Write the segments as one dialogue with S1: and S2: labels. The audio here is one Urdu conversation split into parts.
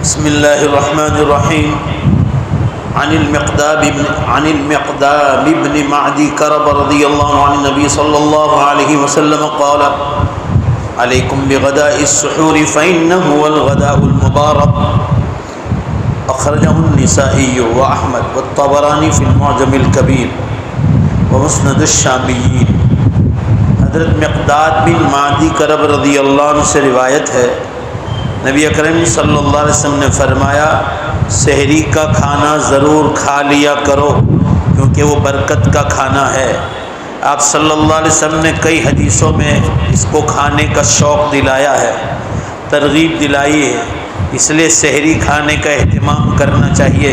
S1: بسم اللہ الرحمن الرحیم عن المقدام بن معدی کرب رضی اللہ عنہ عن النبی صلی اللہ علیہ وسلم قال علیکم بغداء السحور فإنه هو الغداء المبارک اخرجہ النسائی واحمد والطبرانی فی المعجم الکبیر ومسند الشامیین۔ حضرت مقداد بن معدی کرب رضی اللہ عنہ سے روایت ہے، نبی اکرم صلی اللہ علیہ وسلم نے فرمایا سحری کا کھانا ضرور کھا لیا کرو کیونکہ وہ برکت کا کھانا ہے۔ آپ صلی اللہ علیہ وسلم نے کئی حدیثوں میں اس کو کھانے کا شوق دلایا ہے، ترغیب دلائی ہے، اس لیے سحری کھانے کا اہتمام کرنا چاہیے۔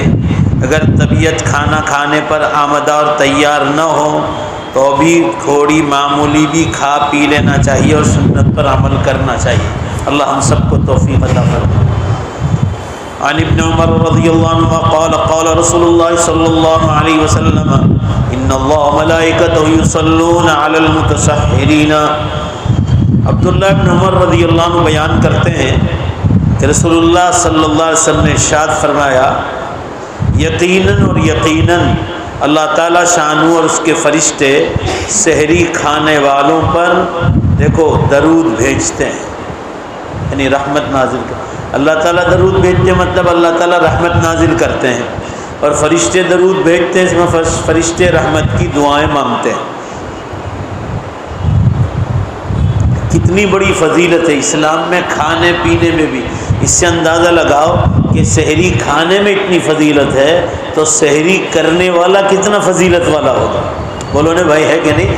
S1: اگر طبیعت کھانا کھانے پر آمادہ اور تیار نہ ہو تو بھی تھوڑی معمولی بھی کھا پی لینا چاہیے اور سنت پر عمل کرنا چاہیے۔ اللہ ہم سب کو توفیق عطا فرمائے۔ عن ابن عمر رضی اللہ عنہ قال قال رسول اللہ صلی اللہ علیہ وسلم ان اللہ ملائکتہ یصلون علی المتسحرین۔ عبداللہ ابن عمر رضی اللہ عنہ بیان کرتے ہیں کہ رسول اللہ صلی اللہ علیہ وسلم نے ارشاد فرمایا یقیناً اور یقیناً اللہ تعالیٰ شانو اور اس کے فرشتے سحری کھانے والوں پر دیکھو درود بھیجتے ہیں، یعنی رحمت نازل کرتے ہیں۔ اللہ تعالیٰ درود بھیجتے مطلب اللہ تعالیٰ رحمت نازل کرتے ہیں، اور فرشتے درود بھیجتے ہیں، اس میں فرشتے رحمت کی دعائیں مانگتے ہیں۔ کتنی بڑی فضیلت ہے اسلام میں کھانے پینے میں بھی۔ اس سے اندازہ لگاؤ کہ سحری کھانے میں اتنی فضیلت ہے تو سحری کرنے والا کتنا فضیلت والا ہوگا۔ بولو نے بھائی، ہے کہ نہیں؟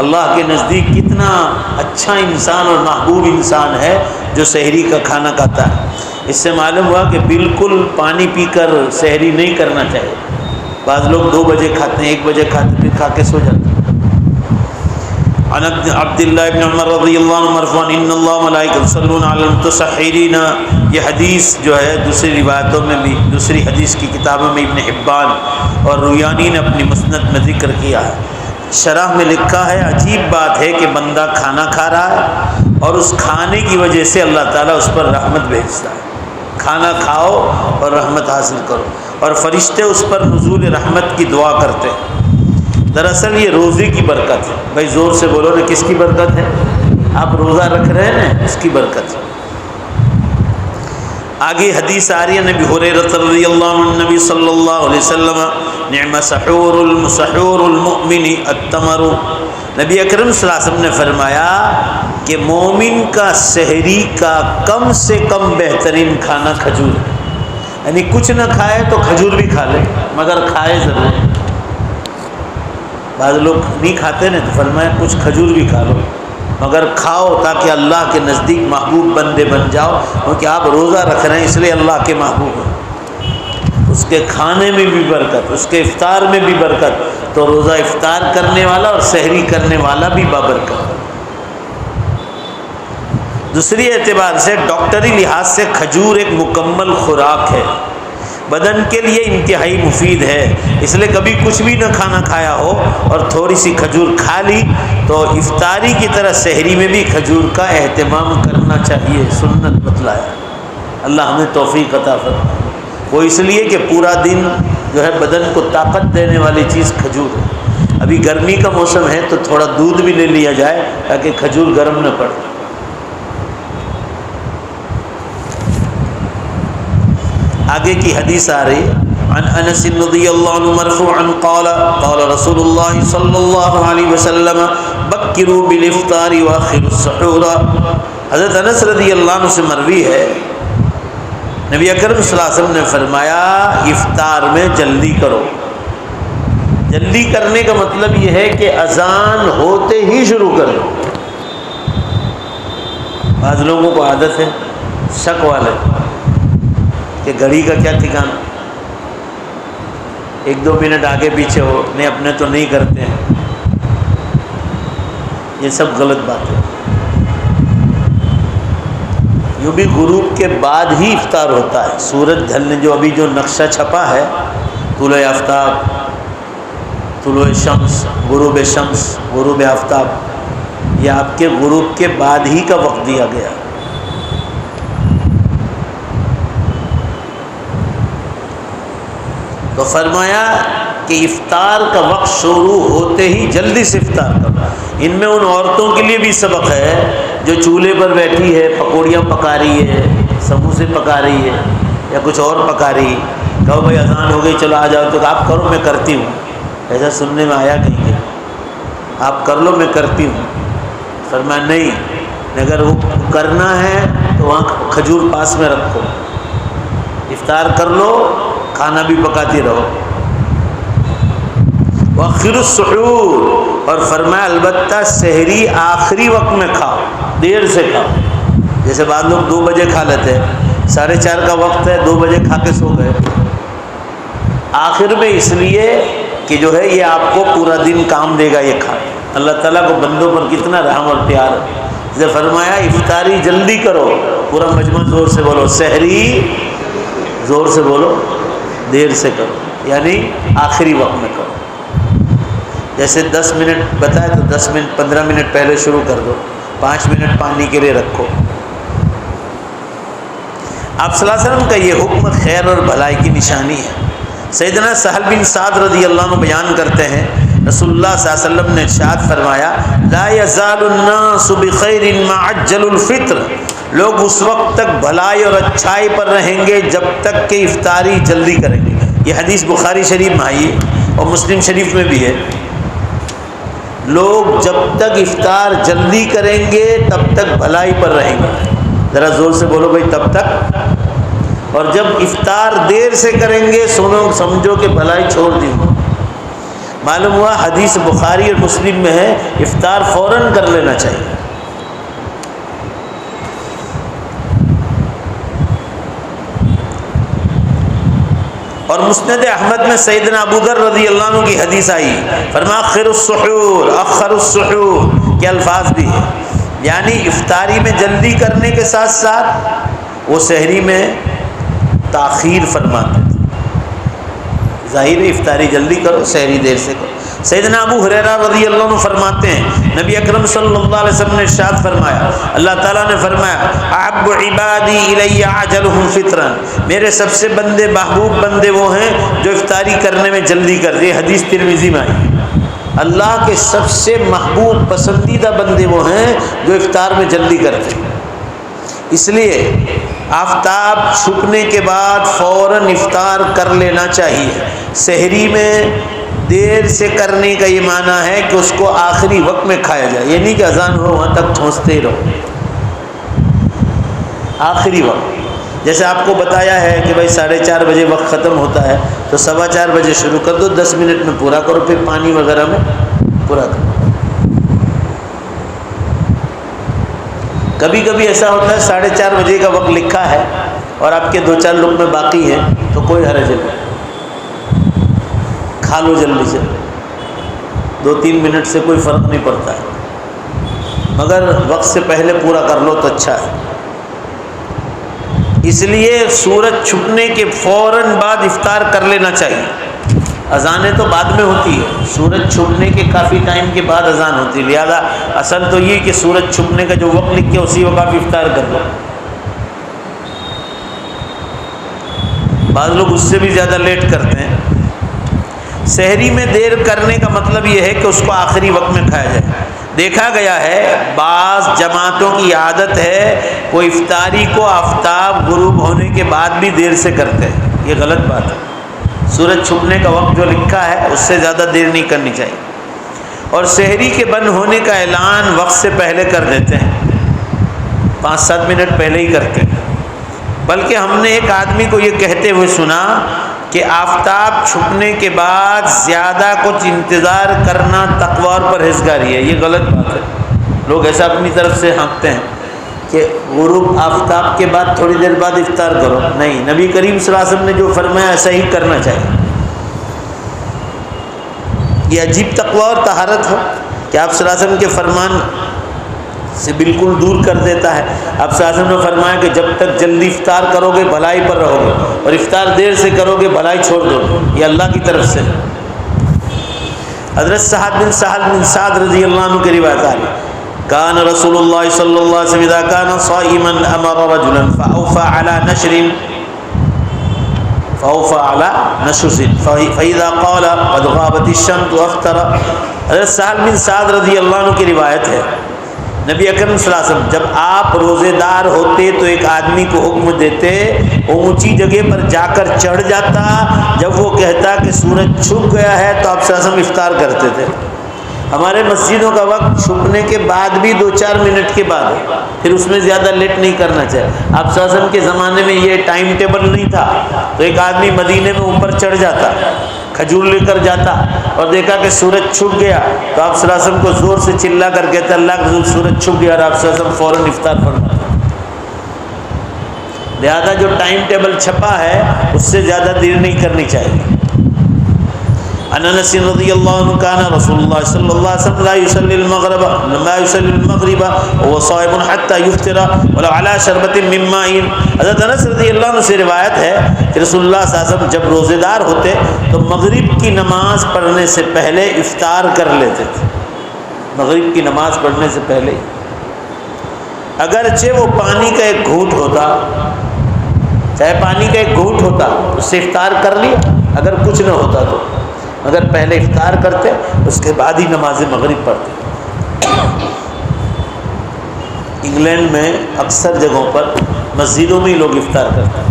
S1: اللہ کے نزدیک کتنا اچھا انسان اور محبوب انسان ہے جو سحری کا کھانا کھاتا ہے۔ اس سے معلوم ہوا کہ بالکل پانی پی کر سحری نہیں کرنا چاہیے۔ بعض لوگ 2 بجے کھاتے ہیں، 1 بجے کھاتے ہیں، پھر کھا کے سو جاتے ہیں۔ عن عبداللہ ابن عمر رضی اللہ عنہ مرفوعا ان اللہ ملائکۃ یصلون علی المتسحرین۔ یہ حدیث جو ہے دوسری روایتوں میں بھی، دوسری حدیث کی کتابوں میں ابن حبان اور رویانی نے اپنی مسند میں ذکر کیا ہے۔ شرح میں لکھا ہے عجیب بات ہے کہ بندہ کھانا کھا رہا ہے اور اس کھانے کی وجہ سے اللہ تعالیٰ اس پر رحمت بھیجتا ہے۔ کھانا کھاؤ اور رحمت حاصل کرو، اور فرشتے اس پر نزول رحمت کی دعا کرتے ہیں۔ دراصل یہ روزے کی برکت ہے۔ بھائی زور سے بولو نا، کس کی برکت ہے؟ آپ روزہ رکھ رہے ہیں نا، اس کی برکت ہے۔ آگے حدیث آ رہی ہے نبی ہریرہ رضی اللہ عنہ نبی صلی اللہ علیہ وسلم نعم سحور المؤمن التمر۔ نبی اکرم صلی اللہ علیہ وسلم نے فرمایا کہ مومن کا سحری کا کم سے کم بہترین کھانا کھجور ہے، یعنی کچھ نہ کھائے تو کھجور بھی کھا لے مگر کھائے ضرور۔ بعض لوگ نہیں کھاتے نا، تو فرمایا کچھ کھجور بھی کھا لو مگر کھاؤ تاکہ اللہ کے نزدیک محبوب بندے بن جاؤ، کیونکہ آپ روزہ رکھ رہے ہیں اس لیے اللہ کے محبوب ہیں۔ اس کے کھانے میں بھی برکت، اس کے افطار میں بھی برکت، تو روزہ افطار کرنے والا اور سحری کرنے والا بھی بابرکت۔ دوسری اعتبار سے ڈاکٹری لحاظ سے کھجور ایک مکمل خوراک ہے، بدن کے لیے انتہائی مفید ہے۔ اس لیے کبھی کچھ بھی نہ کھانا کھایا ہو اور تھوڑی سی کھجور کھا لی تو افطاری کی طرح سحری میں بھی کھجور کا اہتمام کرنا چاہیے، سنت بتلایا۔ اللہ ہمیں توفیق عطا فرمائے۔ وہ اس لیے کہ پورا دن جو ہے بدن کو طاقت دینے والی چیز کھجور ہے۔ ابھی گرمی کا موسم ہے تو تھوڑا دودھ بھی لے لیا جائے تاکہ کھجور گرم نہ پڑے۔ آگے کی حدیث آ رہی عن انس رضی اللہ عنہ مرفوعا قال قال رسول اللہ صلی اللہ علیہ وسلم بکروا بالافطار واخروا السحور۔ حضرت انس رضی اللہ عنہ سے مروی ہے، نبی اکرم صلی اللہ علیہ وسلم نے فرمایا افطار میں جلدی کرو۔ جلدی کرنے کا مطلب یہ ہے کہ اذان ہوتے ہی شروع کر دو۔ بعض لوگوں کو عادت ہے، شک والے، کہ گھڑی کا کیا ٹھکانا، 1-2 منٹ آگے پیچھے ہو، نہیں اپنے تو نہیں کرتے ہیں۔ یہ سب غلط بات ہے۔ یوں بھی غروب کے بعد ہی افطار ہوتا ہے۔ سورج ڈھلنے، جو ابھی جو نقشہ چھپا ہے، طلوع آفتاب، طلوع شمس، غروب آفتاب، یہ آپ کے غروب کے بعد ہی کا وقت دیا گیا۔ تو فرمایا کہ افطار کا وقت شروع ہوتے ہی جلدی سے افطار کرو۔ ان میں ان عورتوں کے لیے بھی سبق ہے جو چولہے پر بیٹھی ہے، پکوڑیاں پکا رہی ہے، سموسے پکا رہی ہے یا کچھ اور پکا رہی ہے، کہو بھائی اذان ہو گئی چلو آ جاؤ، تو آپ کرو میں کرتی ہوں، ایسا سننے میں آیا کہیں کہ آپ کر لو میں کرتی ہوں؟ فرمایا نہیں، اگر وہ کرنا ہے تو وہاں کھجور پاس میں رکھو، افطار کر لو، کھانا بھی پکاتی رہو۔ وَأَخِّرُ السُّحُورَ، اور فرمایا البتہ سحری آخری وقت میں کھاؤ، دیر سے کھاؤ۔ جیسے بعض لوگ 2 بجے کھا لیتے ہیں، 4:30 کا وقت ہے، 2 بجے کھا کے سو گئے۔ آخر میں اس لیے کہ جو ہے یہ آپ کو پورا دن کام دے گا یہ کھا۔ اللہ تعالیٰ کو بندوں پر کتنا رحم اور پیار ہے، جیسے فرمایا افطاری جلدی کرو، پورا مجمع زور سے بولو، سحری زور سے بولو، دیر سے کرو، یعنی آخری وقت میں کرو۔ جیسے 10 منٹ بتائے تو 10 منٹ 15 منٹ پہلے شروع کر دو، 5 منٹ پانی کے لیے رکھو۔ آپ صلی اللہ علیہ وسلم کا یہ حکم خیر اور بھلائی کی نشانی ہے۔ سیدنا سہل بن سعد رضی اللہ عنہ بیان کرتے ہیں، رسول اللہ صلی اللہ علیہ وسلم نے ارشاد فرمایا، لا یزال الناس بخیر ما عجل الفطر، لوگ اس وقت تک بھلائی اور اچھائی پر رہیں گے جب تک کہ افطاری جلدی کریں گے۔ یہ حدیث بخاری شریف میں آئی ہے اور مسلم شریف میں بھی ہے۔ لوگ جب تک افطار جلدی کریں گے تب تک بھلائی پر رہیں گے، ذرا زور سے بولو بھائی، تب تک۔ اور جب افطار دیر سے کریں گے سمجھو کہ بھلائی چھوڑ دی۔ معلوم ہوا حدیث بخاری اور مسلم میں ہے افطار فوراً کر لینا چاہیے۔ اور مسند احمد میں سیدنا ابو ذر رضی اللہ عنہ کی حدیث آئی، فرمایا اخر السحور، اخر السحور کے الفاظ بھی ہیں، یعنی افطاری میں جلدی کرنے کے ساتھ ساتھ وہ سحری میں تاخیر فرماتے تھے۔ ظاہر ہے افطاری جلدی کرو، سحری دیر سے کرو۔ سیدنا ابو ہریرہ رضی اللہ عنہ فرماتے ہیں، نبی اکرم صلی اللہ علیہ وسلم نے ارشاد فرمایا، اللہ تعالیٰ نے فرمایا، احب عبادی الی اعجلهم فطرا، میرے سب سے بندے محبوب بندے وہ ہیں جو افطاری کرنے میں جلدی کرتے ہیں۔ حدیث ترمذی میں آئی، اللہ کے سب سے محبوب پسندیدہ بندے وہ ہیں جو افطار میں جلدی کرتے ہیں۔ اس لیے آفتاب چھپنے کے بعد فوراً افطار کر لینا چاہیے۔ سحری میں دیر سے کرنے کا یہ معنی ہے کہ اس کو آخری وقت میں کھایا جائے، یہ نہیں کہ اذان ہو وہاں تک ٹھونستے رہو، آخری وقت۔ جیسے آپ کو بتایا ہے کہ بھائی 4:30 بجے وقت ختم ہوتا ہے تو 4:15 بجے شروع کر دو، 10 منٹ میں پورا کرو، پھر پانی وغیرہ میں پورا کرو۔ کبھی کبھی ایسا ہوتا ہے 4:30 بجے کا وقت لکھا ہے اور آپ کے 2-4 لقمے باقی ہیں تو کوئی حرج نہیں، کھا لو جلدی سے، 2-3 منٹ سے کوئی فرق نہیں پڑتا ہے، مگر وقت سے پہلے پورا کر لو تو اچھا ہے۔ اس لیے سورج چھپنے کے فوراً بعد افطار کر لینا چاہیے۔ اذانیں تو بعد میں ہوتی ہے، سورج چھپنے کے کافی ٹائم کے بعد اذان ہوتی ہے، لہذا اصل تو یہ کہ سورج چھپنے کا جو وقت لکھ کے اسی وقت آپ افطار کر لو۔ بعض لوگ اس سے بھی زیادہ لیٹ کرتے ہیں۔ سحری میں دیر کرنے کا مطلب یہ ہے کہ اس کو آخری وقت میں کھایا جائے۔ دیکھا گیا ہے بعض جماعتوں کی عادت ہے وہ افطاری کو آفتاب غروب ہونے کے بعد بھی دیر سے کرتے ہیں، یہ غلط بات ہے۔ سورج چھپنے کا وقت جو لکھا ہے اس سے زیادہ دیر نہیں کرنی چاہیے، اور سحری کے بند ہونے کا اعلان وقت سے پہلے کر دیتے ہیں، 5-7 منٹ پہلے ہی کرتے ہیں۔ بلکہ ہم نے ایک آدمی کو یہ کہتے ہوئے سنا کہ آفتاب چھپنے کے بعد زیادہ کچھ انتظار کرنا تقوی اور پرہیزگاری ہے، یہ غلط بات ہے۔ لوگ ایسا اپنی طرف سے ہانکتے ہیں کہ غروب آفتاب کے بعد تھوڑی دیر بعد افطار کرو، نہیں، نبی کریم صلی اللہ علیہ وسلم نے جو فرمایا ایسا ہی کرنا چاہیے۔ یہ عجیب تقوی اور طہارت ہے کہ آپ صلی اللہ علیہ وسلم کے فرمان سے بالکل دور کر دیتا ہے۔ آپ صلی اللہ علیہ وسلم نے فرمایا کہ جب تک جلدی افطار کرو گے بھلائی پر رہو گے، اور افطار دیر سے کرو گے بھلائی چھوڑ دو گے، یہ اللہ کی طرف سے۔ حضرت سعد بن سعد رضی اللہ عنہ کی روایت آئی، کان رسول اللہ صلی اللہ علیہ وسلم اذا کان صائما امر رجلا فاوفى على نشر فأوفى على نشز فإذا قال قد غابت الشمس أفطر۔ حضرت سہل بن سعد رضی اللہ عنہ کی روایت ہے، نبی اکرم صلی اللہ علیہ وسلم جب آپ روزے دار ہوتے تو ایک آدمی کو حکم دیتے، وہ اونچی جگہ پر جا کر چڑھ جاتا، جب وہ کہتا کہ سورج چھپ گیا ہے تو آپ صلی اللہ علیہ وسلم افطار کرتے تھے۔ ہمارے مسجدوں کا وقت چھپنے کے بعد بھی 2-4 منٹ کے بعد ہے، پھر اس میں زیادہ لیٹ نہیں کرنا چاہیے۔ آپ صلی اللہ علیہ وسلم کے زمانے میں یہ ٹائم ٹیبل نہیں تھا، تو ایک آدمی مدینے میں اوپر چڑھ جاتا، کھجور لے کر جاتا اور دیکھا کہ سورج چھپ گیا تو آپ صلی اللہ علیہ وسلم کو زور سے چلا کر کہتا اللہ کے رسول سورج چھپ گیا، اور آپ صلی اللہ علیہ وسلم فوراً افطار فرماتے۔ لہذا جو ٹائم ٹیبل چھپا ہے اس سے زیادہ دیر نہیں کرنی چاہیے۔ عن انس رضی اللہ عنہ کان رسول اللہ صلی اللہ علیہ وسلم لا يصلي المغرب وهو صائم حتى يفطر ولو على شربة من ماء۔ حضرت انس رضی اللہ عنہ سے روایت ہے کہ رسول اللہ صلی اللہ علیہ وسلم جب روزے دار ہوتے تو مغرب کی نماز پڑھنے سے پہلے افطار کر لیتے تھے، مغرب کی نماز پڑھنے سے پہلے، اگرچہ وہ پانی کا ایک گھونٹ ہوتا، چاہے پانی کا ایک گھونٹ ہوتا اس سے افطار کر لیا اگر کچھ نہ ہوتا تو، مگر پہلے افطار کرتے اس کے بعد ہی نماز مغرب پڑھتے۔ انگلینڈ میں اکثر جگہوں پر مسجدوں میں ہی لوگ افطار کرتے ہیں۔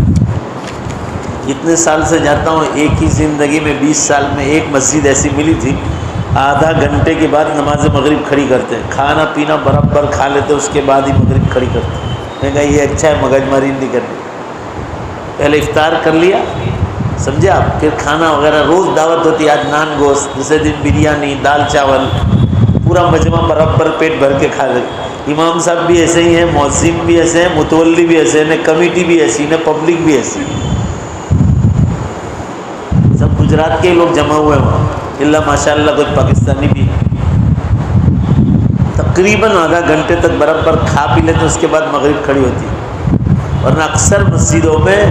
S1: اتنے سال سے جاتا ہوں، ایک ہی زندگی میں 20 سال میں ایک مسجد ایسی ملی تھی، آدھا گھنٹے کے بعد نماز مغرب کھڑی کرتے ہیں، کھانا پینا برابر کھا لیتے اس کے بعد ہی مغرب کھڑی کرتے ہیں۔ میں نے کہا یہ اچھا ہے، مگج ماری نہیں کرنی، پہلے افطار کر لیا، سمجھے آپ، پھر کھانا وغیرہ روز دعوت ہوتی ہے، آج نان گوشت، دوسرے دن بریانی، دال چاول، پورا مجمع برابر پیٹ بھر کے کھا لے۔ امام صاحب بھی ایسے ہی ہیں، مؤذن بھی ایسے ہیں، متولی بھی ایسے ہیں، کمیٹی بھی ایسی ہے، پبلک بھی ایسی، سب گجرات کے لوگ جمع ہوئے وہاں، اللہ ماشاء اللہ کچھ پاکستانی بھی، تقریباً آدھا گھنٹے تک برابر کھا پی لیتے، اس کے بعد مغرب کھڑی ہوتی ہے۔ ورنہ اکثر مسجدوں میں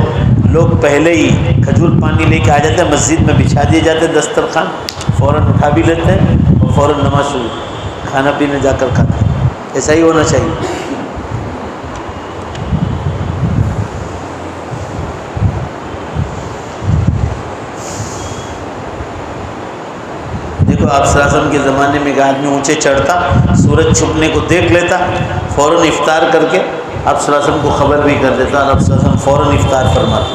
S1: لوگ پہلے ہی کھجور پانی لے کے آ جاتے ہیں، مسجد میں بچھا دیے جاتے ہیں دسترخوان، فوراً اٹھا بھی لیتے ہیں اور فوراً نماز شروع، کھانا پینے جا کر کھاتے ہیں۔ ایسا ہی ہونا چاہیے۔ دیکھو آپ صلی اللہ علیہ وسلم کے زمانے میں ایک آدمی اونچے چڑھتا، سورج چھپنے کو دیکھ لیتا، فوراً افطار کر کے آپ صلی اللہ علیہ وسلم کو خبر بھی کر دیتا اور آپ صلی اللہ علیہ وسلم فوراً افطار فرماتے۔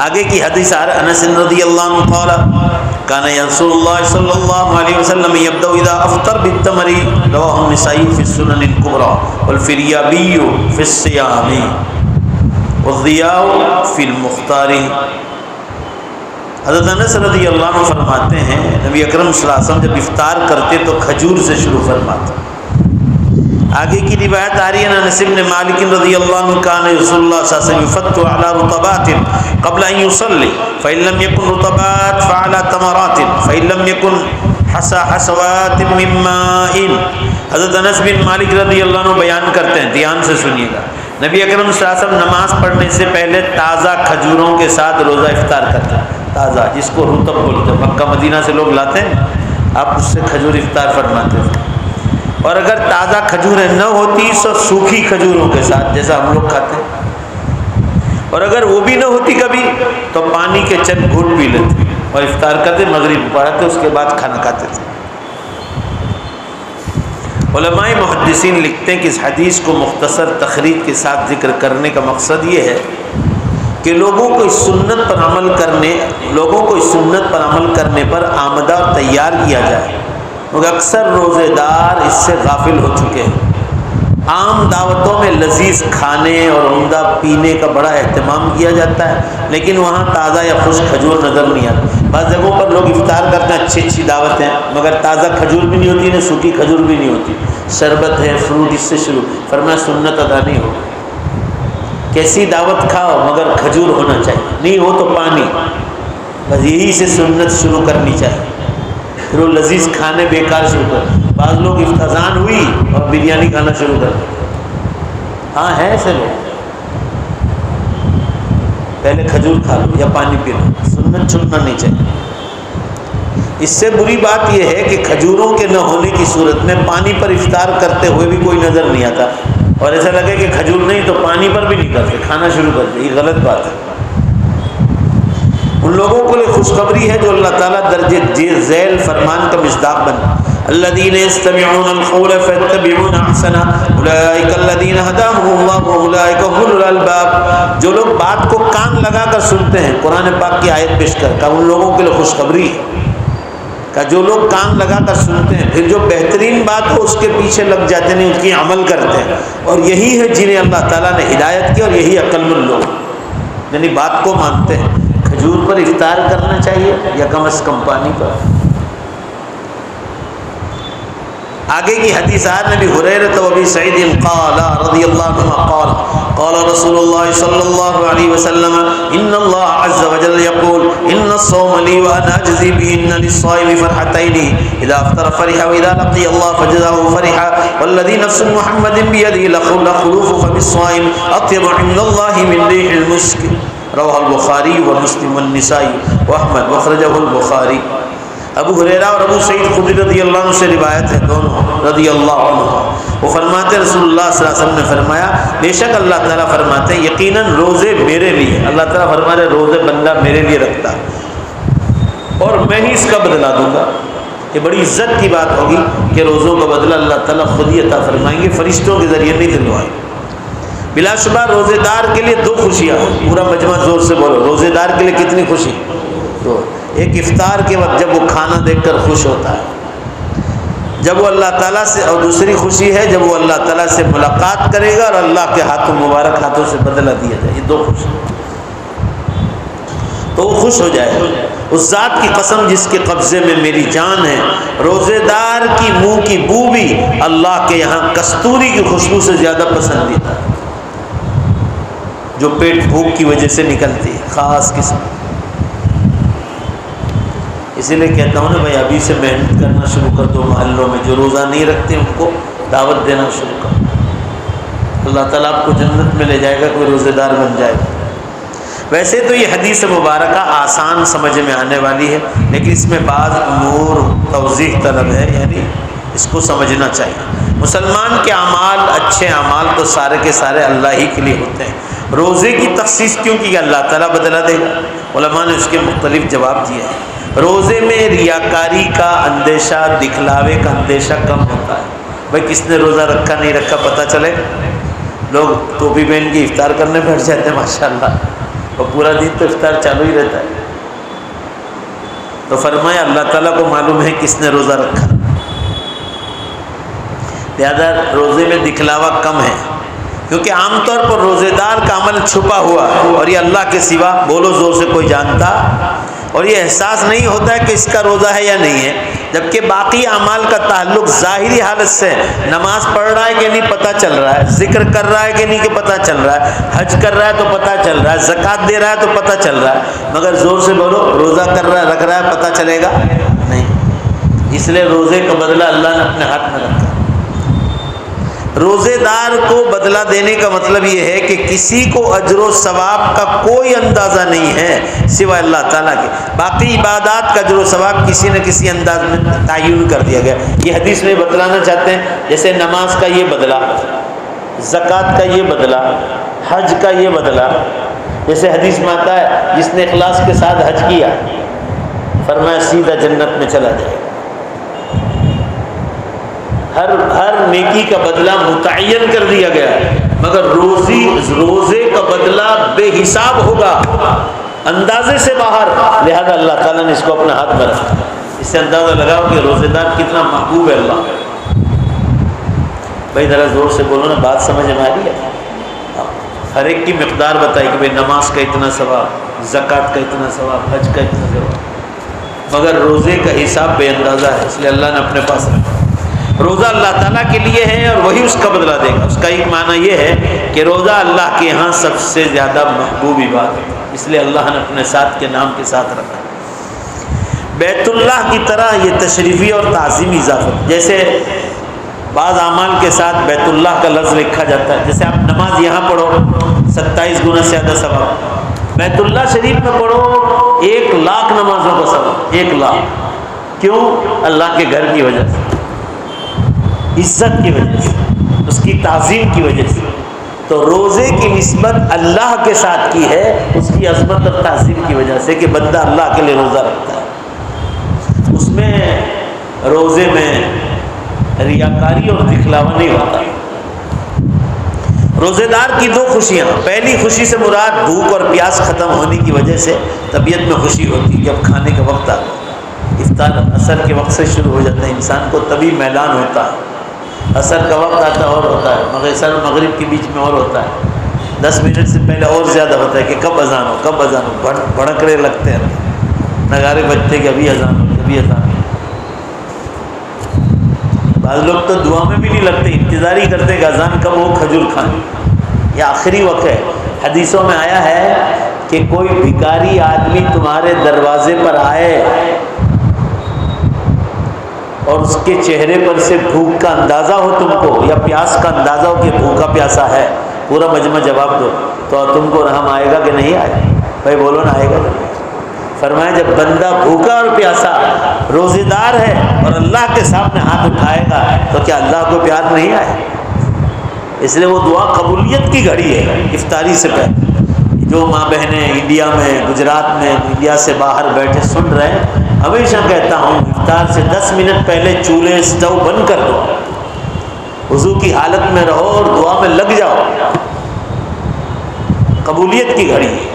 S1: آگے کی حدیث انس رضی اللہ عنہ قال کان رسول اللہ صلی اللہ علیہ وسلم یبدأ اذا افطر بالتمر، رواه النسائی فی السنن الکبری والفریابی فی الصیام والضیاء فی المختار۔ حضرت انس رضی اللہ عنہ فرماتے ہیں نبی اکرم صلی اللہ علیہ وسلم جب افطار کرتے تو کھجور سے شروع فرماتے۔ آگے کی روایت آ رہی ہے انس بن مالک رضی اللہ عنہ کان رسول اللہ صلی اللہ علیہ وسلم یفطر علی رطبات قبل ان يصلي فإن لم يكن رطبات فعلى تمرات فإن لم يكن حصوات من ماء۔ حضرت انس بن مالک رضی اللہ عنہ بیان کرتے ہیں، دھیان سے سنیے گا، نبی اکرم صلی اللہ علیہ وسلم نماز پڑھنے سے پہلے تازہ کھجوروں کے ساتھ روزہ افطار کرتے ہیں، تازہ جس کو رطب بولتے ہیں، مکہ مدینہ سے لوگ لاتے ہیں، آپ اس سے کھجور افطار فرماتے ہیں۔ اور اگر تازہ کھجوریں نہ ہوتی تو سوکھی کھجوروں کے ساتھ جیسا ہم لوگ کھاتے ہیں، اور اگر وہ بھی نہ ہوتی کبھی تو پانی کے چند گھونٹ پی لیتے اور افطار کرتے، مغرب پڑھتے، اس کے بعد کھانا کھاتے تھے۔ علماء محدثین لکھتے ہیں کہ اس حدیث کو مختصر تخریج کے ساتھ ذکر کرنے کا مقصد یہ ہے کہ لوگوں کو اس سنت پر عمل کرنے پر آمدہ اور تیار کیا جائے، کیونکہ اکثر روزے دار اس سے غافل ہو چکے ہیں۔ عام دعوتوں میں لذیذ کھانے اور عمدہ پینے کا بڑا اہتمام کیا جاتا ہے، لیکن وہاں تازہ یا خشک کھجور نظر نہیں آتی۔ بعض جگہوں پر لوگ افطار کرتے ہیں، اچھی دعوتیں، مگر تازہ کھجور بھی نہیں ہوتی، نہ سوکھی کھجور بھی نہیں ہوتی، شربت ہے، فروٹ، اس سے شروع، فرمایا سنت ادا نہیں ہو۔ کیسی دعوت کھاؤ مگر کھجور ہونا چاہیے، نہیں ہو تو پانی، بس یہی سے سنت شروع کرنی چاہیے، پھر وہ لذیذ کھانے بیکار شروع کر۔ بعض لوگ اذان ہوئی اور بریانی کھانا شروع کر دیں، ہاں ہے ایسے لوگ، پہلے کھجور کھا لو یا پانی پی لو، سنت چھوڑنا نہیں چاہیے۔ اس سے بری بات یہ ہے کہ کھجوروں کے نہ ہونے کی صورت میں پانی پر افطار کرتے ہوئے بھی کوئی نظر نہیں آتا، اور ایسا لگے کہ کھجور نہیں تو پانی پر بھی نہیں کرتے، کھانا شروع کرتے، یہ غلط بات ہے۔ ان لوگوں کے لیے خوشخبری ہے جو اللہ تعالیٰ درجے ذیل فرمان کا مصداق بنا، الذین یستمعون القول فیتبعون احسنہ اولئک الذین ھداھم اللہ واولئک ھم اولو الالباب، جو لوگ بات کو کان لگا کر سنتے ہیں، قرآن پاک کی آیت پیش کر ان لوگوں کے لیے خوشخبری ہے کہ جو لوگ کان لگا کر سنتے ہیں، پھر جو بہترین بات ہو اس کے پیچھے لگ جاتے ہیں، اس کی عمل کرتے ہیں، اور یہی ہے جنہیں اللہ تعالیٰ نے ہدایت کی، اور یہی عقل مند لوگ، یعنی بات کو مانتے ہیں۔ کھجور پر افطار کرنا چاہیے یا کم از کم پانی پر؟ آگے کی حدیث نبی ہریرہ و ابی سعید قال رضی اللہ عنہما قال قال رسول اللہ صلی اللہ علیہ وسلم ان اللہ عز وجل یقول ان الصوم لی وانا اجزی بهن للصائم فرحتین اذا افطر فرح واذا لقی اللہ فجزاه فرح والذی نفس محمد بیدہ لخلوف فم الصائم اطیب عند اللہ من ریح المسک، رواه البخاری ومسلم والنسائی واحمد واخرجہ البخاری۔ ابو ہریرہ اور ابو سعید خدری رضی اللہ عنہ سے روایت ہے، دونوں رضی اللہ عنہ، وہ فرماتے رسول اللہ صلی اللہ علیہ وسلم نے فرمایا بے شک اللہ تعالیٰ فرماتے ہیں یقیناً روزے میرے لیے، اللہ تعالیٰ فرما رہے روزے بندہ میرے لیے رکھتا اور میں ہی اس کا بدلہ دوں گا۔ یہ بڑی عزت کی بات ہوگی کہ روزوں کا بدلہ اللہ تعالیٰ خود ہی عطا فرمائیں گے، فرشتوں کے ذریعے نہیں دلوائیں گے۔ بلا شبہ روزے دار کے لیے دو خوشیاں، پورا مجمع زور سے بولو، روزے دار کے لیے کتنی خوشی؟ دو۔ ایک افطار کے وقت جب وہ کھانا دیکھ کر خوش ہوتا ہے، جب وہ اللہ تعالیٰ سے، اور دوسری خوشی ہے جب وہ اللہ تعالیٰ سے ملاقات کرے گا اور اللہ کے ہاتھوں مبارک ہاتھوں سے بدلہ دیا جائے، یہ دو خوشی، تو وہ خوش ہو جائے گا۔ اس ذات کی قسم جس کے قبضے میں میری جان ہے، روزے دار کی منہ کی بو بھی اللہ کے یہاں کستوری کی خوشبو سے زیادہ پسندیدہ ہے، جو پیٹ بھوک کی وجہ سے نکلتی ہے، خاص قسم۔ اسی لیے کہتا ہوں نا بھائی ابھی سے محنت کرنا شروع کر دو، محلوں میں جو روزہ نہیں رکھتے ان کو دعوت دینا شروع کر، اللہ تعالیٰ آپ کو جنت میں لے جائے گا، کوئی روزے دار بن جائے گا۔ ویسے تو یہ حدیث مبارکہ آسان سمجھ میں آنے والی ہے، لیکن اس میں بعض امور توضیح طلب ہے، یعنی اس کو سمجھنا چاہیے۔ مسلمان کے اعمال، اچھے اعمال تو سارے کے سارے اللہ ہی کے لیے ہوتے ہیں، روزے کی تخصیص کیوں کی؟ اللہ تعالیٰ بدلہ دے گا۔ علماء نے اس کے مختلف جواب دیے ہیں۔ روزے میں ریاکاری کا اندیشہ، دکھلاوے کا اندیشہ کم ہوتا ہے۔ بھائی کس نے روزہ رکھا نہیں رکھا پتہ چلے، لوگ ٹوپی پہن کے افطار کرنے بیٹھ جاتے ہیں ماشاءاللہ، اور پورا دن تو افطار چالو ہی رہتا ہے۔ تو فرمایا اللہ تعالیٰ کو معلوم ہے کس نے روزہ رکھا، لہذا روزے میں دکھلاوا کم ہے، کیونکہ عام طور پر روزے دار کا عمل چھپا ہوا ہے اور یہ اللہ کے سوا بولو زور سے کوئی جانتا، اور یہ احساس نہیں ہوتا ہے کہ اس کا روزہ ہے یا نہیں ہے، جبکہ باقی اعمال کا تعلق ظاہری حالت سے، نماز پڑھ رہا ہے کہ نہیں پتہ چل رہا ہے، ذکر کر رہا ہے کہ نہیں کہ پتہ چل رہا ہے، حج کر رہا ہے تو پتہ چل رہا ہے، زکوٰۃ دے رہا ہے تو پتہ چل رہا ہے، مگر زور سے بولو روزہ کر رہا ہے، رکھ رہا ہے، پتہ چلے گا نہیں۔ اس لیے روزے کا بدلہ اللہ نے اپنے ہاتھ میں رکھا۔ روزے دار کو بدلہ دینے کا مطلب یہ ہے کہ کسی کو اجر و ثواب کا کوئی اندازہ نہیں ہے سوائے اللہ تعالیٰ کے، باقی عبادات کا اجر و ثواب کسی نہ کسی انداز میں تعین کر دیا گیا۔ یہ حدیث میں بتلانا چاہتے ہیں، جیسے نماز کا یہ بدلہ، زکوٰۃ کا یہ بدلہ، حج کا یہ بدلہ، جیسے حدیث میں آتا ہے جس نے اخلاص کے ساتھ حج کیا فرمایا سیدھا جنت میں چلا جائے گا۔ ہر نیکی کا بدلہ متعین کر دیا گیا ہے، مگر روزے کا بدلہ بے حساب ہوگا، اندازے سے باہر، لہذا اللہ تعالیٰ نے اس کو اپنے ہاتھ میں رکھا۔ اس سے اندازہ لگاؤ کہ روزے دار کتنا محبوب ہے اللہ۔ بھائی ذرا زور سے بولو نا، بات سمجھ میں آ رہی ہے؟ ہر ایک کی مقدار بتائی کہ بھائی نماز کا اتنا ثواب، زکوٰۃ کا اتنا ثواب، حج کا اتنا ثواب، مگر روزے کا حساب بے اندازہ ہے، اس لیے اللہ نے اپنے پاس رکھا۔ روزہ اللہ تعالیٰ کے لیے ہے اور وہی اس کا بدلہ دے گا۔ اس کا ایک معنی یہ ہے کہ روزہ اللہ کے ہاں سب سے زیادہ محبوب عبادت ہے، اس لیے اللہ نے اپنے ساتھ کے نام کے ساتھ رکھا۔ بیت اللہ کی طرح یہ تشریفی اور تعظیمی اضافت، جیسے بعض اعمال کے ساتھ بیت اللہ کا لفظ لکھا جاتا ہے، جیسے آپ نماز یہاں پڑھو 27 گنا سے زیادہ ثواب، بیت اللہ شریف میں پڑھو 1,00,000 نمازوں کا ثواب، 1,00,000۔ کیوں؟ اللہ کے گھر کی وجہ سے، عزت کی وجہ سے، اس کی تعظیم کی وجہ سے۔ تو روزے کی نسبت اللہ کے ساتھ کی ہے، اس کی عظمت اور تعظیم کی وجہ سے کہ بندہ اللہ کے لیے روزہ رکھتا ہے۔ اس میں روزے میں ریاکاری اور دکھلاوا نہیں ہوتا۔ روزے دار کی دو خوشیاں، پہلی خوشی سے مراد بھوک اور پیاس ختم ہونے کی وجہ سے طبیعت میں خوشی ہوتی ہے کہ اب کھانے کا وقت آ گیا۔ افطار عصر کے وقت سے شروع ہو جاتا ہے، انسان کو تبھی میلان ہوتا ہے۔ عصر کا وقت آتا ہے اور ہوتا ہے، عصر اور مغرب کے بیچ میں اور ہوتا ہے، 10 منٹ سے پہلے اور زیادہ ہوتا ہے کہ کب اذان ہو کب اذان ہو، بھڑکڑے لگتے ہیں، نغارے بجتے کہ ابھی اذان ہو ابھی اذان ہو۔ بعض لوگ تو دعا میں بھی نہیں لگتے، انتظار ہی کرتے کہ اذان کب ہو کھجور کھائیں۔ یہ آخری وقت ہے۔ حدیثوں میں آیا ہے کہ کوئی بھکاری آدمی تمہارے دروازے پر آئے اور اس کے چہرے پر سے بھوک کا اندازہ ہو تم کو، یا پیاس کا اندازہ ہو کہ بھوکا پیاسا ہے، پورا مجمع جواب دو تو تم کو رحم آئے گا کہ نہیں آئے گا؟ بھائی بولو نا، آئے گا؟ فرمایا جب بندہ بھوکا اور پیاسا روزے دار ہے اور اللہ کے سامنے ہاتھ اٹھائے گا تو کیا اللہ کو پیار نہیں آئے؟ اس لیے وہ دعا قبولیت کی گھڑی ہے افطاری سے پہلے۔ جو ماں بہنیں انڈیا میں، گجرات میں، انڈیا سے باہر بیٹھے سن رہے ہیں، ہمیشہ کہتا ہوں افطار سے 10 منٹ پہلے چولہے اسٹو بند کر دو، وضو کی حالت میں رہو اور دعا میں لگ جاؤ۔ قبولیت کی گھڑی ہے،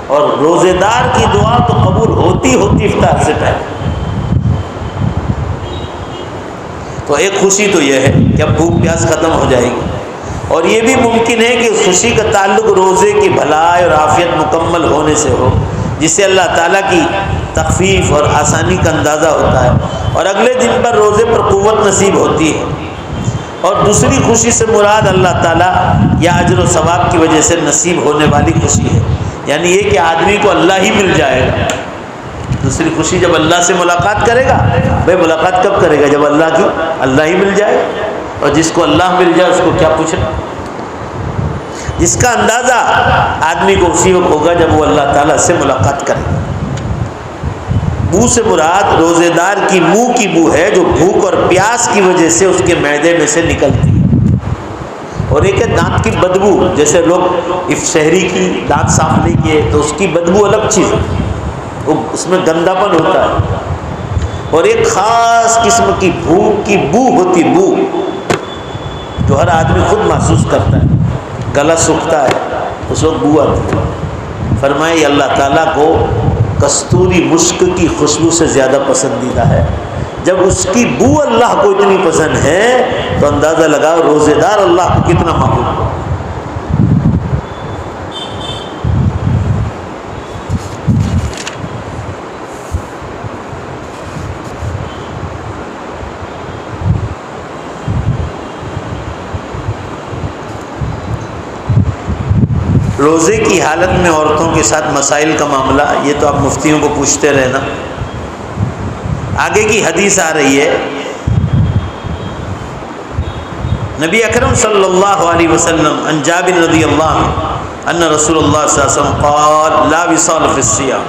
S1: اور روزے دار کی دعا تو قبول ہوتی افطار سے پہلے۔ تو ایک خوشی تو یہ ہے کہ اب بھوک پیاس ختم ہو جائے گی، اور یہ بھی ممکن ہے کہ خوشی کا تعلق روزے کی بھلائی اور عافیت مکمل ہونے سے ہو، جس سے اللہ تعالیٰ کی تخفیف اور آسانی کا اندازہ ہوتا ہے، اور اگلے دن پر روزے پر قوت نصیب ہوتی ہے۔ اور دوسری خوشی سے مراد اللہ تعالیٰ یا اجر و ثواب کی وجہ سے نصیب ہونے والی خوشی ہے، یعنی یہ کہ آدمی کو اللہ ہی مل جائے گا۔ دوسری خوشی جب اللہ سے ملاقات کرے گا، بھائی ملاقات کب کرے گا؟ جب اللہ ہی مل جائے، اور جس کو اللہ مل جائے اس کو کیا پوچھنا؟ جس کا اندازہ آدمی کو اسی وقت ہوگا جب وہ اللہ تعالیٰ سے ملاقات کرے گا۔ بو سے مراد روزے دار کی منہ کی بو ہے، جو بھوک اور پیاس کی وجہ سے اس کے معدے میں سے نکلتی ہے، اور ایک ہے دانت کی بدبو، جیسے لوگ شہری کی دانت صاف نہیں کیے تو اس کی بدبو الگ چیز ہے، وہ اس میں گندا پن ہوتا ہے، اور ایک خاص قسم کی بھوک کی بو ہوتی، بو جو ہر آدمی خود محسوس کرتا ہے، گلا سوکھتا ہے اس وقت بو آتی ہے۔ فرمائے یہ اللہ تعالیٰ کو کستوری مشک کی خوشبو سے زیادہ پسندیدہ ہے۔ جب اس کی بو اللہ کو اتنی پسند ہے تو اندازہ لگاؤ روزے دار اللہ کو کتنا محبوب ہو۔ روزے کی حالت میں عورتوں کے ساتھ مسائل کا معاملہ، یہ تو آپ مفتیوں کو پوچھتے رہنا۔ آگے کی حدیث آ رہی ہے، نبی اکرم صلی اللہ علیہ وسلم عن جابر رضی اللہ عنہ ان رسول اللہ صلی اللہ علیہ وسلم قال لا وصال فی الصیام،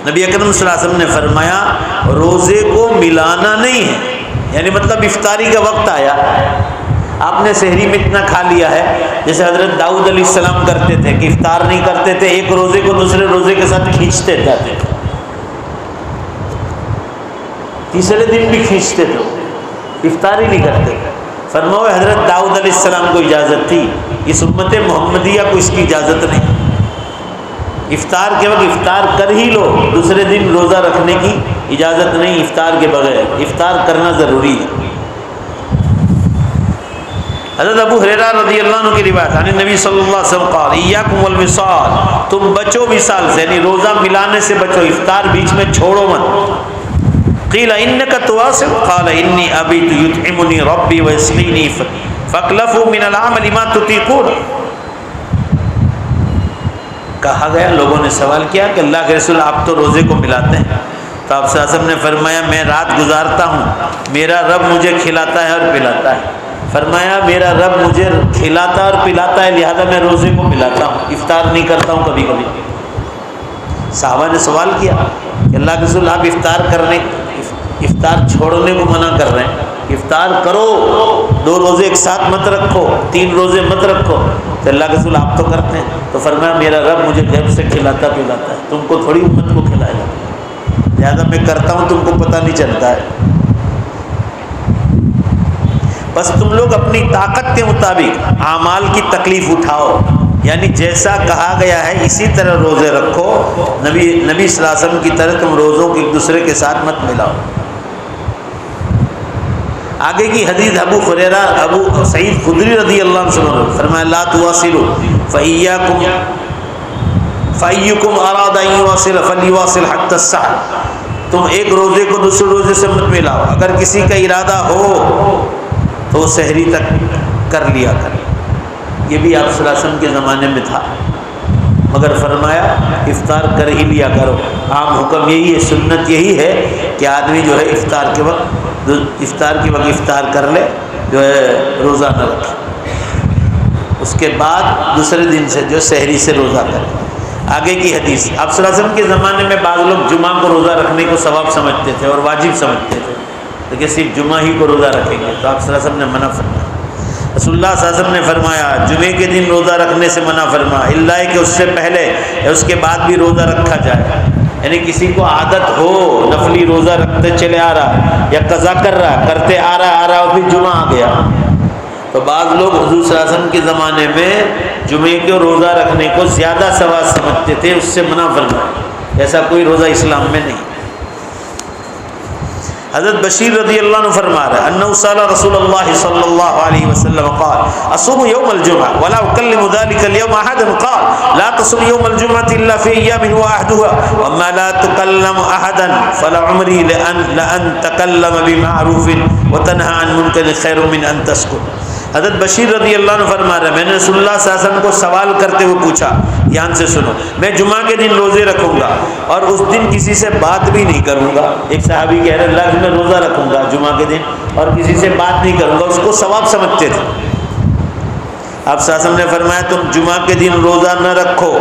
S1: نبی اکرم صلی اللہ علیہ وسلم نے فرمایا روزے کو ملانا نہیں ہے، یعنی مطلب افطاری کا وقت آیا، آپ نے سحری میں اتنا کھا لیا ہے، جیسے حضرت داؤد علیہ السلام کرتے تھے کہ افطار نہیں کرتے تھے، ایک روزے کو دوسرے روزے کے ساتھ کھینچتے جاتے تھے، تیسرے دن بھی کھینچتے تھے، افطار ہی نہیں کرتے۔ فرمایا حضرت داؤد علیہ السلام کو اجازت تھی، اس امت محمدیہ کو اس کی اجازت نہیں، افطار کے وقت افطار کر ہی لو، دوسرے دن روزہ رکھنے کی اجازت نہیں افطار کے بغیر، افطار کرنا ضروری ہے۔ حضرت ابو ہریرہ رضی اللہ عنہ کی روایت عن نبی صلی اللہ علیہ وسلم قال ایاکم والوصال، تم بچو وصال سے، یعنی روزہ ملانے سے بچو، افطار بیچ میں چھوڑو مت۔ قیل انک تواصل قال انی ابیت یطعمنی ربی ویسقینی فاکلفوا من العمل ما تطیقون، کہا گیا، لوگوں نے سوال کیا کہ اللہ کے رسول آپ تو روزے کو ملاتے ہیں، تو آپ صلی اللہ علیہ وسلم نے فرمایا میں رات گزارتا ہوں، میرا رب مجھے کھلاتا ہے اور پلاتا ہے، فرمایا میرا رب مجھے کھلاتا اور پلاتا ہے لہذا میں روزے کو ملاتا ہوں، افطار نہیں کرتا ہوں کبھی کبھی۔ صحابہ نے سوال کیا کہ اللہ کے رسول آپ افطار چھوڑنے کو منع کر رہے ہیں، افطار کرو، 2 روزے ایک ساتھ مت رکھو، 3 روزے مت رکھو۔ تو اللہ کے رسول آپ تو کرتے ہیں، تو فرمایا میرا رب مجھے غیب سے کھلاتا پلاتا ہے، تم کو تھوڑی امت کو کھلائے گا، لہٰذا میں کرتا ہوں، تم کو پتہ نہیں چلتا ہے۔ بس تم لوگ اپنی طاقت کے مطابق اعمال کی تکلیف اٹھاؤ، یعنی جیسا کہا گیا ہے اسی طرح روزے رکھو، نبی صلی اللہ علیہ وسلم کی طرح تم روزوں کو ایک دوسرے کے ساتھ مت ملاؤ۔ آگے کی حدیث ابو سعید خدری رضی اللہ عنہ سے فرمایا لا تواصلوا فأيكم أراد أن يواصل فليواصل حتى السحر، تم ایک روزے کو دوسرے روزے سے مت ملاؤ، اگر کسی کا ارادہ ہو تو وہ سحری تک کر لیا کرے۔ یہ بھی آپ صلی اللہ علیہ وسلم کے زمانے میں تھا، مگر فرمایا افطار کر ہی لیا کرو۔ عام حکم یہی ہے، سنت یہی ہے کہ آدمی جو ہے افطار کے وقت افطار کر لے، جو ہے روزہ نہ رکھے، اس کے بعد دوسرے دن سے جو سحری سے روزہ کرے۔ آگے کی حدیث، آپ صلی اللہ علیہ وسلم کے زمانے میں بعض لوگ جمعہ کو روزہ رکھنے کو ثواب سمجھتے تھے اور واجب سمجھتے تھے، لیکن صرف جمعہ ہی کو روزہ رکھیں گے، تو آپ صلی اللہ علیہ وسلم نے منع فرمایا۔ رسول اللہ صلی اللہ علیہ وسلم نے فرمایا جمعے کے دن روزہ رکھنے سے منع فرما، اللہ کہ اس سے پہلے یا اس کے بعد بھی روزہ رکھا جائے، یعنی کسی کو عادت ہو نفلی روزہ رکھتے چلے آ رہا یا قضا کر رہا، کرتے آ رہا اور پھر جمعہ آ گیا، تو بعض لوگ حضور صلی اللہ علیہ وسلم کے زمانے میں جمعے کے روزہ رکھنے کو زیادہ ثواب سمجھتے تھے، اس سے منع فرمایا، ایسا کوئی روزہ اسلام میں نہیں۔ حضرت بشیر رضی اللہ عنہ فرما رہا ہے انه سأل رسول الله صلی اللہ علیہ وسلم قال اصوم يوم الجمعة ولا اكلم ذلك اليوم احدا قال لا تصوم يوم الجمعة الا في ايام هو احدها وما لا تكلم احدا فلعمري لان تكلم بمعروف وتنهى عن منكر خير من ان تسكت۔ حضرت بشیر رضی اللہ عنہ فرما رہے ہیں میں نے رسول اللہ صلی اللہ علیہ وسلم کو سوال کرتے ہوئے پوچھا، دھیان سے سنو، میں جمعہ کے دن روزے رکھوں گا اور اس دن کسی سے بات بھی نہیں کروں گا۔ ایک صحابی کہہ رہے اللہ میں روزہ رکھوں گا جمعہ کے دن اور کسی سے بات نہیں کروں گا، اس کو ثواب سمجھتے تھے۔ آپ صلی اللہ علیہ وسلم نے فرمایا تم جمعہ کے دن روزہ نہ رکھو،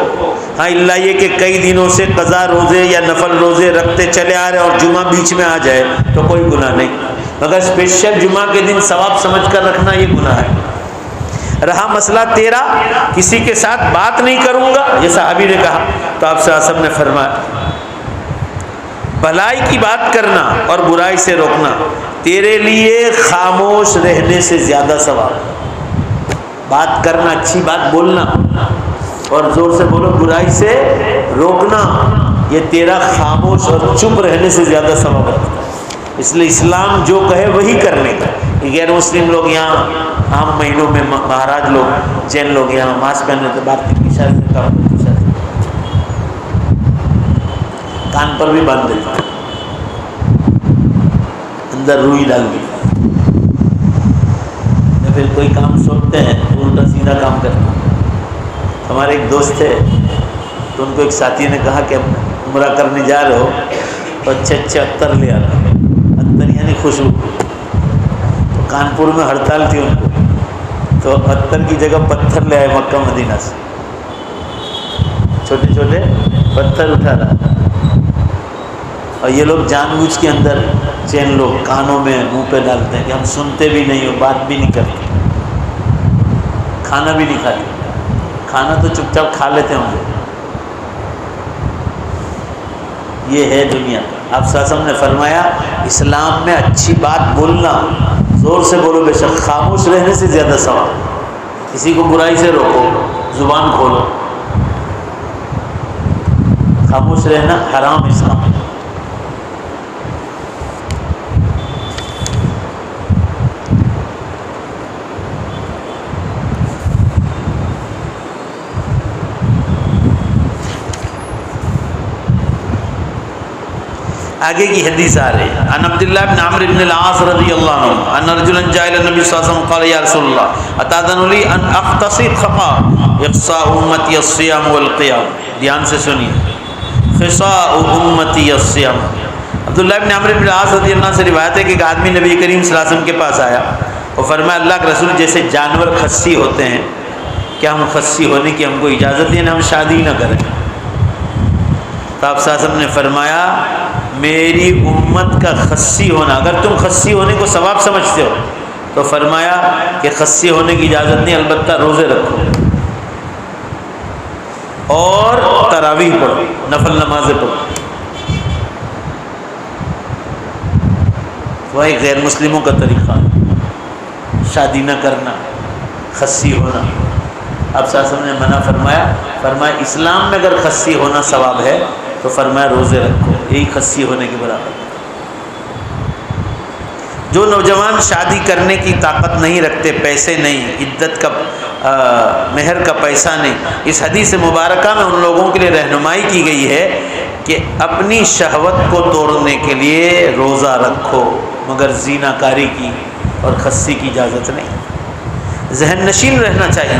S1: ہاں اللہ یہ کہ کئی دنوں سے قضا روزے یا نفل روزے رکھتے چلے آ رہے اور جمعہ بیچ میں آ جائے تو کوئی گناہ نہیں، مگر اسپیشل جمعہ کے دن ثواب سمجھ کر رکھنا یہ گناہ ہے۔ رہا مسئلہ تیرا کسی کے ساتھ بات نہیں کروں گا، یہ صحابی نے کہا، تو آپ صلی اللہ علیہ وسلم نے فرمایا بھلائی کی بات کرنا اور برائی سے روکنا تیرے لیے خاموش رہنے سے زیادہ ثواب۔ بات کرنا، اچھی بات بولنا اور زور سے بولو، برائی سے روکنا، یہ تیرا خاموش اور چپ رہنے سے زیادہ ثواب ہے۔ اس لیے اسلام جو کہے وہی کرنے کا۔ غیر مسلم لوگ یہاں عام مہینوں میں مہاراج لوگ، جین لوگ یہاں ماسک پہننے تو بھارتی کی شاید کان پر بھی باندھ دیتے، اندر روئی ڈال دی، پھر کوئی کام سوچتے ہیں الٹا سیدھا کام کرنا۔ ہمارے ایک دوست تھے تو ان کو ایک ساتھی نے کہا کہ عمرہ کرنے جا رہے ہو تو اچھے اچھے عطر لے آنا، عطر یعنی خوشبو۔ تو کانپور میں ہڑتال تھی ان کو، تو عطر کی جگہ پتھر لے آئے مکہ مدینہ سے، چھوٹے چھوٹے پتھر اٹھا رہا، اور یہ لوگ جان بوجھ کے اندر چین لوگ کانوں میں منہ پہ ڈالتے ہیں کہ ہم سنتے بھی نہیں ہو، بات بھی نہیں کرتے، کھانا بھی نہیں کھاتے، کھانا تو چپ چاپ کھا لیتے ہوں گے۔ یہ ہے دنیا۔ آپ صلی اللہ علیہ وسلم نے فرمایا اسلام میں اچھی بات بولنا، زور سے بولو بے شک، خاموش رہنے سے زیادہ ثواب۔ کسی کو برائی سے روکو، زبان کھولو، خاموش رہنا حرام اسلام۔ آگے کی حدیث آ رہی ہے عن عبداللہ بن عمرو بن العاص رضی اللہ عنہ ان رجلا جاء الى النبي صلی اللہ علیہ وسلم قال یا رسول اللہ اتاذن لی ان اختصر فقال اقصاء امتی الصیام والقیام۔ دھیان سے سنیے، خصاء امتی الصیام۔ عبداللہ بن عمرو بن العاص رضی اللہ عنہ سے روایت ہے کہ ایک آدمی نبی کریم صلی اللہ علیہ وسلم کے پاس آیا اور فرمایا اللہ کے رسول جیسے جانور خصی ہوتے ہیں، کیا ہم خصی ہونے کی ہم کو اجازت ہے، ہم شادی نہ کریں؟ تو آپ صلی اللہ علیہ وسلم نے فرمایا میری امت کا خصی ہونا، اگر تم خصی ہونے کو ثواب سمجھتے ہو تو فرمایا کہ خصی ہونے کی اجازت نہیں، البتہ روزے رکھو اور تراویح پڑھو، نفل نمازیں پڑھو۔ وہ ایک غیر مسلموں کا طریقہ، شادی نہ کرنا، خصی ہونا۔ اب صلی اللہ علیہ وسلم نے منع فرمایا اسلام میں اگر خصی ہونا ثواب ہے تو فرمایا روزے رکھو، یہی خصی ہونے کے برابر۔ جو نوجوان شادی کرنے کی طاقت نہیں رکھتے، پیسے نہیں، عدت کا مہر کا پیسہ نہیں، اس حدیث مبارکہ میں ان لوگوں کے لیے رہنمائی کی گئی ہے کہ اپنی شہوت کو توڑنے کے لیے روزہ رکھو، مگر زینہ کاری کی اور خصی کی اجازت نہیں۔ ذہن نشین رہنا چاہیے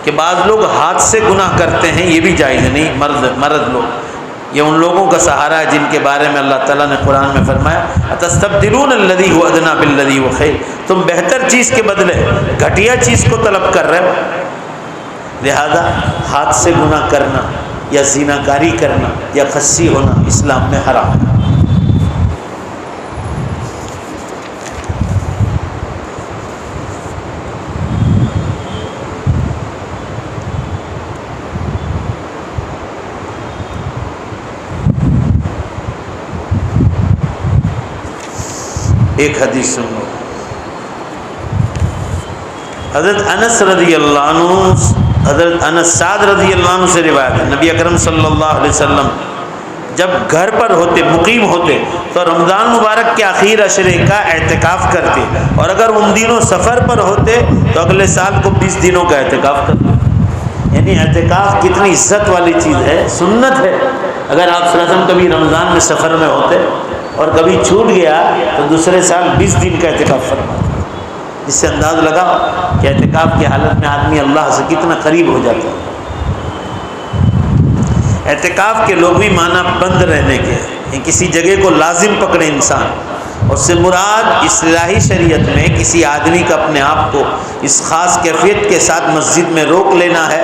S1: کہ بعض لوگ ہاتھ سے گناہ کرتے ہیں، یہ بھی جائز نہیں۔ مرد لوگ، یہ ان لوگوں کا سہارا ہے جن کے بارے میں اللہ تعالیٰ نے قرآن میں فرمایا اتستبدلون الذی هو ادنی بالذی هو خیر، تم بہتر چیز کے بدلے گھٹیا چیز کو طلب کر رہے ہو۔ لہذا ہاتھ سے گناہ کرنا یا زنا کاری کرنا یا خصی ہونا اسلام میں حرام ہے۔ ایک حدیث سن لو، حضرت انس رضی اللہ عنہ، حضرت انس سعد رضی اللہ عنہ سے روایت ہے، نبی اکرم صلی اللہ علیہ وسلم جب گھر پر ہوتے، مقیم ہوتے، تو رمضان مبارک کے آخر عشرے کا اعتکاف کرتے، اور اگر ان دنوں سفر پر ہوتے تو اگلے سال کو 20 دنوں کا اعتکاف کرتے۔ یعنی اعتکاف کتنی عزت والی چیز ہے، سنت ہے۔ اگر آپ صلی اللہ علیہ وسلم کبھی رمضان میں سفر میں ہوتے اور کبھی چھوٹ گیا تو دوسرے سال 20 دن کا اعتکاف فرماتے۔ اس سے انداز لگا کہ اعتکاف کی حالت میں آدمی اللہ سے کتنا قریب ہو جاتا ہے۔ اعتکاف کے لوگ بھی معنی بند رہنے کے ہیں، کسی جگہ کو لازم پکڑے انسان، اس سے مراد اصلاحی شریعت میں کسی آدمی کا اپنے آپ کو اس خاص کیفیت کے ساتھ مسجد میں روک لینا ہے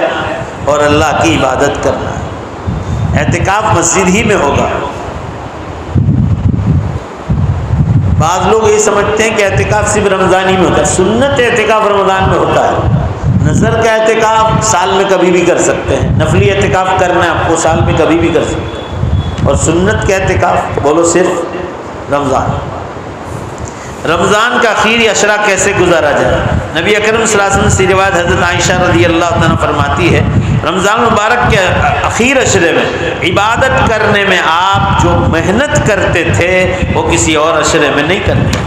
S1: اور اللہ کی عبادت کرنا ہے۔ اعتکاف مسجد ہی میں ہوگا۔ بعض لوگ یہ سمجھتے ہیں کہ اعتکاف صرف رمضان ہی میں ہوتا ہے، سنت اعتکاف رمضان میں ہوتا ہے۔ نظر کا اعتکاف سال میں کبھی بھی کر سکتے ہیں، نفلی اعتکاف کرنا ہے آپ کو سال میں کبھی بھی کر سکتے ہیں، اور سنت کا اعتکاف بولو صرف رمضان۔ رمضان کا آخری عشرہ کیسے گزارا جائے؟ نبی اکرم صلی اللہ علیہ وسلم سے روایت حضرت عائشہ رضی اللہ عنہ فرماتی ہے رمضان مبارک کے اخیر عشرے میں عبادت کرنے میں آپ جو محنت کرتے تھے وہ کسی اور عشرے میں نہیں کرتے۔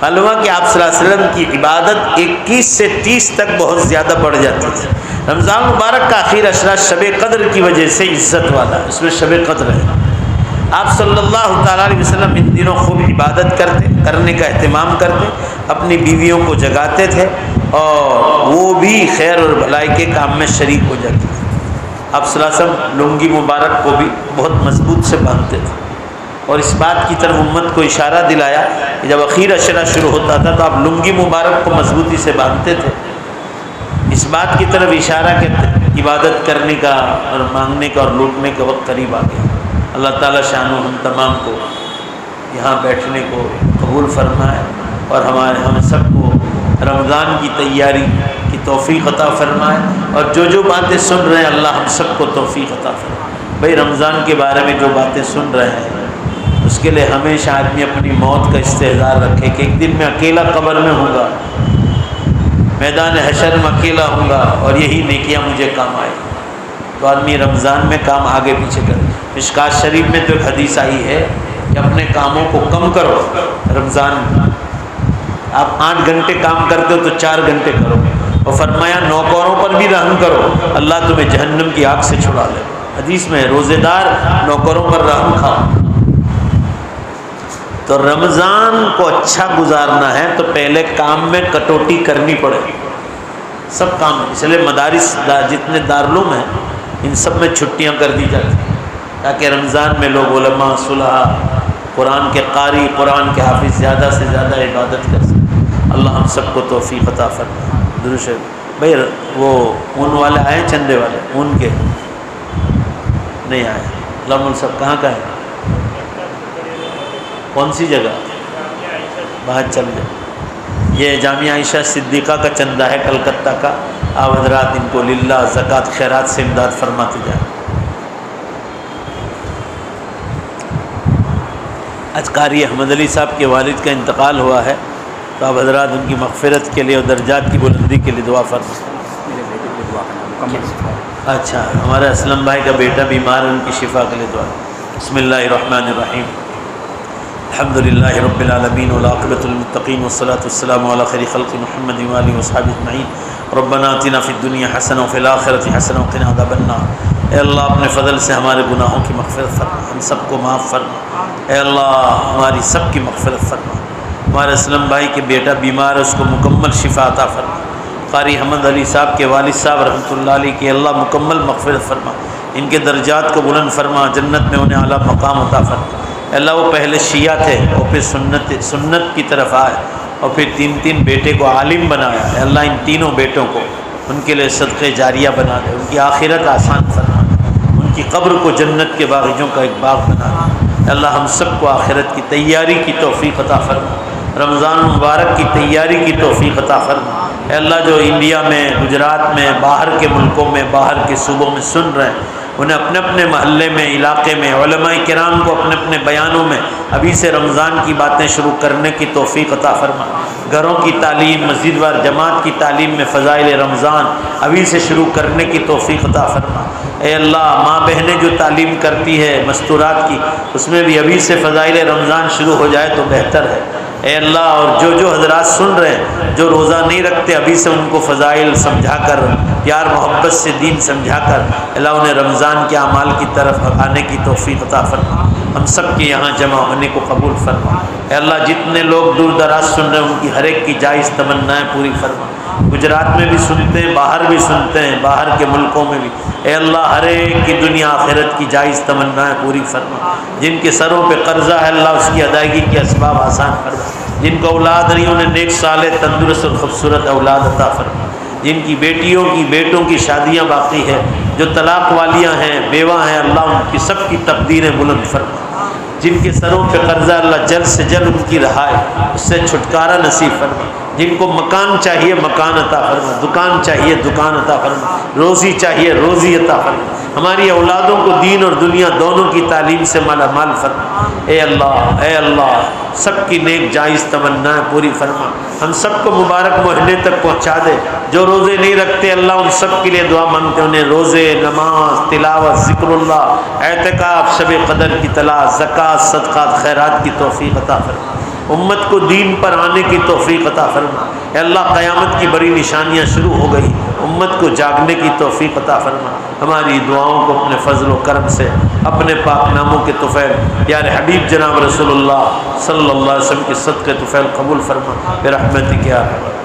S1: معلوم ہے کہ آپ صلی اللہ علیہ وسلم کی عبادت 21 سے 30 تک بہت زیادہ بڑھ جاتی تھی۔ رمضان مبارک کا آخر عشرہ شب قدر کی وجہ سے عزت والا، اس میں شب قدر ہے۔ آپ صلی اللہ تعالیٰ علیہ وسلم ان دنوں خوب عبادت کرنے کا اہتمام کرتے، اپنی بیویوں کو جگاتے تھے اور وہ بھی خیر اور بھلائی کے کام میں شریک ہو جاتے تھے۔ آپ صلی اللہ علیہ وسلم لنگی مبارک کو بھی بہت مضبوط سے باندھتے تھے، اور اس بات کی طرف امت کو اشارہ دلایا کہ جب اخیر عشرہ شروع ہوتا تھا تو آپ لنگی مبارک کو مضبوطی سے باندھتے تھے، اس بات کی طرف اشارہ کہ عبادت کرنے کا اور مانگنے کا اور لوٹنے کا وقت قریب آ گیا۔ اللہ تعالیٰ شان و ہم تمام کو یہاں بیٹھنے کو قبول فرمائے اور ہم سب کو رمضان کی تیاری کی توفیق عطا فرمائے، اور جو باتیں سن رہے ہیں اللہ ہم سب کو توفیق عطا فرمائے۔ بھائی رمضان کے بارے میں جو باتیں سن رہے ہیں اس کے لیے ہمیشہ آدمی اپنی موت کا استحضار رکھے کہ ایک دن میں اکیلا قبر میں ہوں گا، میدان حشر میں اکیلا ہوں گا، اور یہی نیکیاں مجھے کام آئے، تو آدمی رمضان میں کام آگے پیچھے کرے۔ مشکات شریف میں تو ایک حدیث آئی ہے کہ اپنے کاموں کو کم کرو رمضان میں، آپ 8 گھنٹے کام کرتے ہو تو 4 گھنٹے کرو، اور فرمایا نوکروں پر بھی رحم کرو، اللہ تمہیں جہنم کی آگ سے چھڑا لے۔ حدیث میں روزے دار نوکروں پر رحم کھاؤ۔ تو رمضان کو اچھا گزارنا ہے تو پہلے کام میں کٹوتی کرنی پڑے، سب کام، اس لیے مدارس جتنے دارالعلوم ہیں ان سب میں چھٹیاں کر دی جاتی ہیں تاکہ رمضان میں لوگ علماء، صلحاء، قرآن کے قاری، قرآن کے حافظ زیادہ سے زیادہ عبادت کر سکیں۔ اللہ ہم سب کو توفیق عطا فرمائے۔ درود شریف۔ بھائی وہ اون والے آئے، چندے والے اون کے نہیں آئے، علام صاحب کہاں کا ہے؟ کون سی جگہ؟ باہر چل جائے. یہ جامعہ عائشہ صدیقہ کا چندہ ہے کلکتہ کا. آپ حضرات ان کو للہ زکوٰۃ خیرات سے امداد فرماتے جائیں. آج قاری احمد علی صاحب کے والد کا انتقال ہوا ہے، تو آپ حضرات ان کی مغفرت کے لیے اور درجات کی بلندی کے لیے دعا فرمائیں. اچھا، ہمارے اسلم بھائی کا بیٹا بیمار ہے، ان کی شفا کے لیے دعا. بسم اللہ الرحمن الرحیم. الحمد للہ رب العالمین والعاقبۃ للمتقین والصلاۃ والسلام علی خیر خلق محمد وآلہ وصحبہ اجمعین. ربنا آتنا فی الدنیا حسنہ وفی الآخرۃ حسنہ وقنا عذاب النار. اے اللہ اپنے فضل سے ہمارے گناہوں کی مغفرت فرما، ہم سب کو معاف فرما. اے اللہ ہماری سب کی مغفرت فرما. ہمارے اسلم بھائی کے بیٹا بیمار ہے، اس کو مکمل شفا عطا فرما. قاری احمد علی صاحب کے والد صاحب رحمۃ اللہ علیہ کی اللہ مکمل مغفرت فرما، ان کے درجات کو بلند فرما، جنت میں انہیں اعلیٰ مقام عطا فرما. اللہ وہ پہلے شیعہ تھے اور پھر سنت کی طرف آئے اور پھر تین بیٹے کو عالم بنایا. اللہ ان تینوں بیٹوں کو ان کے لیے صدقے جاریہ بنا دے، ان کی آخرت آسان فرما دے، ان کی قبر کو جنت کے باغیچوں کا ایک باغ بنا دے. اللہ ہم سب کو آخرت کی تیاری کی توفیق عطا فرما، رمضان مبارک کی تیاری کی توفیق عطا فرما. اے اللہ جو انڈیا میں، گجرات میں، باہر کے ملکوں میں، باہر کے صوبوں میں سن رہے ہیں، انہیں اپنے اپنے محلے میں، علاقے میں، علماء کرام کو اپنے اپنے بیانوں میں ابھی سے رمضان کی باتیں شروع کرنے کی توفیق عطا فرما. گھروں کی تعلیم، مسجد وار جماعت کی تعلیم میں فضائل رمضان ابھی سے شروع کرنے کی توفیق عطا فرما. اے اللہ ماں بہنیں جو تعلیم کرتی ہے مستورات کی، اس میں بھی ابھی سے فضائل رمضان شروع ہو جائے تو بہتر ہے. اے اللہ اور جو حضرات سن رہے ہیں، جو روزہ نہیں رکھتے، ابھی سے ان کو فضائل سمجھا کر، پیار محبت سے دین سمجھا کر اللہ انہیں رمضان کے اعمال کی طرف آنے کی توفیق عطا فرما. ہم سب کے یہاں جمع ہونے کو قبول فرما. اے اللہ جتنے لوگ دور دراز سن رہے ہیں، ان کی ہر ایک کی جائز تمنائیں پوری فرما. گجرات میں بھی سنتے ہیں، باہر بھی سنتے ہیں، باہر کے ملکوں میں بھی. اے اللہ ہر ایک کی دنیا آخرت کی جائز تمنائیں پوری فرما. جن کے سروں پہ قرضہ ہے اللہ اس کی ادائیگی کے اسباب آسان فرما. جن کو اولاد نہیں انہیں نیک صالح تندرست اور خوبصورت اولاد عطا فرما. جن کی بیٹیوں کی بیٹوں کی شادیاں باقی ہے، جو طلاق والیاں ہیں، بیوہ ہیں، اللہ ان کی سب کی تقدیریں بلند فرما. جن کے سروں پہ قرضہ اللہ جلد سے جلد ان کی رہائے، اس سے چھٹکارا نصیب فرما. جن کو مکان چاہیے مکان عطا فرما، دکان چاہیے دکان عطا فرما، روزی چاہیے روزی عطا فرما. ہماری اولادوں کو دین اور دنیا دونوں کی تعلیم سے مالا مال فرما. اے اللہ سب کی نیک جائز تمنائیں پوری فرما. ہم سب کو مبارک مہینے تک پہنچا دے. جو روزے نہیں رکھتے اللہ ان سب کے لیے دعا مانگتے، انہیں روزے، نماز، تلاوت، ذکر اللہ، اعتکاف، شب قدر کی تلاش، زکوٰۃ، صدقات، خیرات کی توفیق عطا فرما. امت کو دین پر آنے کی توفیق عطا فرما. اے اللہ قیامت کی بڑی نشانیاں شروع ہو گئی، امت کو جاگنے کی توفیق عطا فرما. ہماری دعاؤں کو اپنے فضل و کرم سے، اپنے پاک ناموں کے طفیل پیارے حبیب جناب رسول اللہ صلی اللہ علیہ وسلم کے صدقے طفیل قبول فرما برحمتک یا ارحم.